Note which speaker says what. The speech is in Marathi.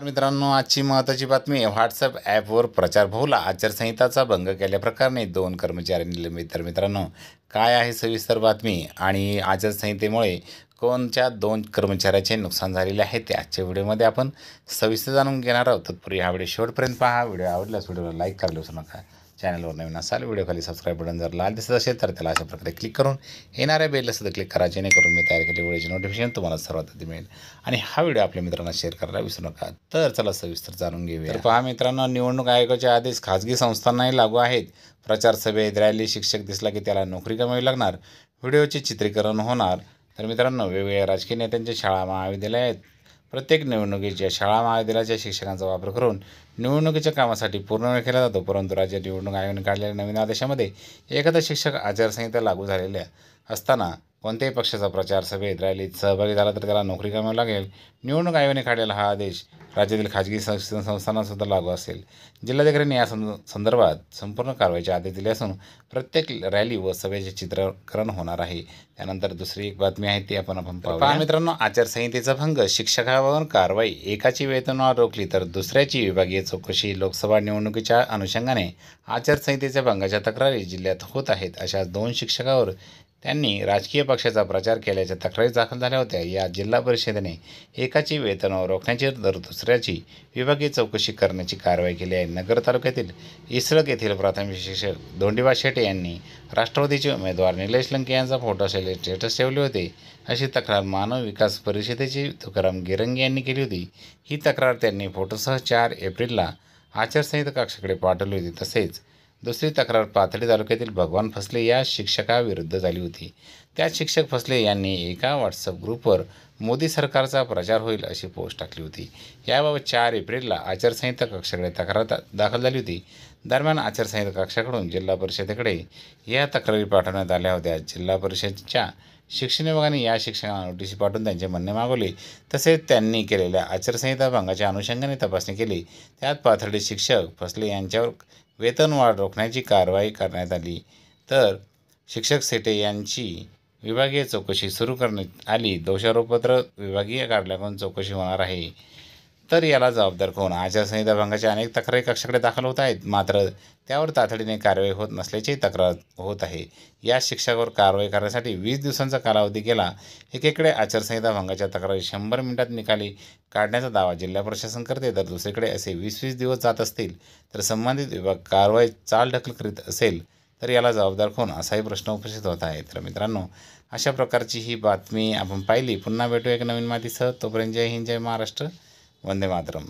Speaker 1: मित्रांनो, आजची महत्त्वाची बातमी. व्हॉट्सअप ॲपवर प्रचार बहुला आचारसंहिताचा भंग केल्याप्रकरणी 2 कर्मचारी निलंबित. तर मित्रांनो, काय आहे सविस्तर बातमी आणि आचारसंहितेमुळे कोणत्या 2 कर्मचाऱ्याचे नुकसान झालेले आहे ते आजच्या व्हिडिओमध्ये आपण सविस्तर जाणून घेणार आहोत. तत्पूर्वी हा व्हिडिओ शेवटपर्यंत पहा. व्हिडिओ आवडल्यास व्हिडिओला लाईक करायला विसरू नका. चॅनलवर नवीन असाल, व्हिडिओ खाली सबस्क्राईब बटन जर लाल दिसत असेल तर त्याला अशा प्रकारे क्लिक करून येणाऱ्या बेलला सुद्धा क्लिक करा, जेणेकरून मी तयार केलेल्या व्हिडिओची नोटिफिकेशन तुम्हाला सर्वात आधी मिळेल. आणि हा व्हिडिओ आपल्या मित्रांना शेअर करायला विसरू नका. तर चला सविस्तर जाणून घेऊया. तर पहा मित्रांनो, निवडणूक आयोगाचे आदेश खाजगी संस्थांनाही लागू आहेत. प्रचार सभेत, रॅली, शिक्षक दिसला की त्याला नोकरी गमावी लागणार, व्हिडिओचे चित्रीकरण होणार. तर मित्रांनो, वेगवेगळ्या राजकीय नेत्यांच्या शाळा, महाविद्यालय आहेत. प्रत्येक निवडणुकीच्या शाळा महाविद्यालयाच्या शिक्षकांचा वापर करून निवडणुकीच्या कामासाठी पूर्ण वेळ केला जातो. परंतु राज्य निवडणूक आयोगाने काढलेल्या नवीन आदेशामध्ये एखादा शिक्षक आचारसंहिता लागू झालेल्या असताना कोणत्याही पक्षाचा प्रचार सभेत, रॅलीत सहभागी झाला तर त्याला नोकरी गमावी लागेल. निवडणूक आयोगाने काढलेला हा आदेश राज्यातील खाजगी संस्थांनासुद्धा लागू असेल. जिल्हाधिकाऱ्यांनी या संदर्भात संपूर्ण कारवाईचे आदेश दिले असून प्रत्येक रॅली व सभेचे चित्रीकरण होणार आहे. त्यानंतर दुसरी एक बातमी आहे ती आपण पाहूया. मित्रांनो, आचारसंहितेचा भंग, शिक्षकावर कारवाई. एकाची वेतनवाढ रोखली तर दुसऱ्याची विभागीय चौकशी. लोकसभा निवडणुकीच्या अनुषंगाने आचारसंहितेच्या भंगाच्या तक्रारी जिल्ह्यात होत आहेत. अशा 2 शिक्षकावर त्यांनी राजकीय पक्षाचा प्रचार केल्याच्या तक्रारी दाखल झाल्या होत्या. या जिल्हा परिषदेने एकाची वेतनवाढ रोखण्याची तर दुसऱ्याची विभागीय चौकशी करण्याची कारवाई केली आहे. नगर तालुक्यातील इसळक येथील प्राथमिक शिक्षक धोंडीबा शेटे यांनी राष्ट्रवादीचे उमेदवार निलेश लंके यांचा फोटो असलेले स्टेटस ठेवले होते, अशी तक्रार मानव विकास परिषदेचे तुकाराम गिरंगे यांनी केली होती. ही तक्रार त्यांनी फोटोसह 4 एप्रिलला आचारसंहिता कक्षाकडे पाठवली होती. तसेच दुसरी तक्रार पाथर्डी तालुक्यातील भगवान फसले या शिक्षकाविरुद्ध झाली होती. त्यात शिक्षक फसले यांनी एका व्हॉट्सअप ग्रुपवर मोदी सरकारचा प्रचार होईल अशी पोस्ट टाकली होती. याबाबत 4 एप्रिलला आचारसंहिता कक्षाकडे तक्रार दाखल झाली होती. दरम्यान आचारसंहिता कक्षाकडून जिल्हा परिषदेकडे या तक्रारी पाठवण्यात आल्या होत्या. जिल्हा परिषदेच्या शिक्षण विभागाने या शिक्षकांना नोटीस पाठवून त्यांचे म्हणणे मागवले. तसेच त्यांनी केलेल्या आचारसंहिता भंगाच्या अनुषंगाने तपासणी केली. त्यात पाथर्डी शिक्षक फसले यांच्यावर वेतनवाढ रोखण्याची कारवाई करण्यात आली. तर शिक्षक सेटे यांची विभागीय चौकशी सुरू करण्यात आली. दोषारोपपत्र विभागीय कार्यालयाकडून चौकशी होणार आहे. तर याला जबाबदार कोण? आचारसंहिता भंगाच्या अनेक तक्रारी कक्षाकडे दाखल होत आहेत, मात्र त्यावर तातडीने कारवाई होत नसल्याची तक्रार होत आहे. या शिक्षकावर कारवाई करण्यासाठी 20 दिवसांचा कालावधी केला. एकीकडे आचारसंहिता भंगाच्या तक्रारी 100 मिनिटात निकाली काढण्याचा दावा जिल्हा प्रशासन करते, तर दुसरीकडे असे 20-20 दिवस जात असतील तर संबंधित विभाग कारवाई चालढकल करीत असेल तर याला जबाबदार कोण, असाही प्रश्न उपस्थित होत आहे. तर मित्रांनो, अशा प्रकारची ही बातमी आपण पाहिली. पुन्हा भेटू एक नवीन माहितीसह. तोपर्यंत जय हिंद, जय महाराष्ट्र, वंदे मातरम.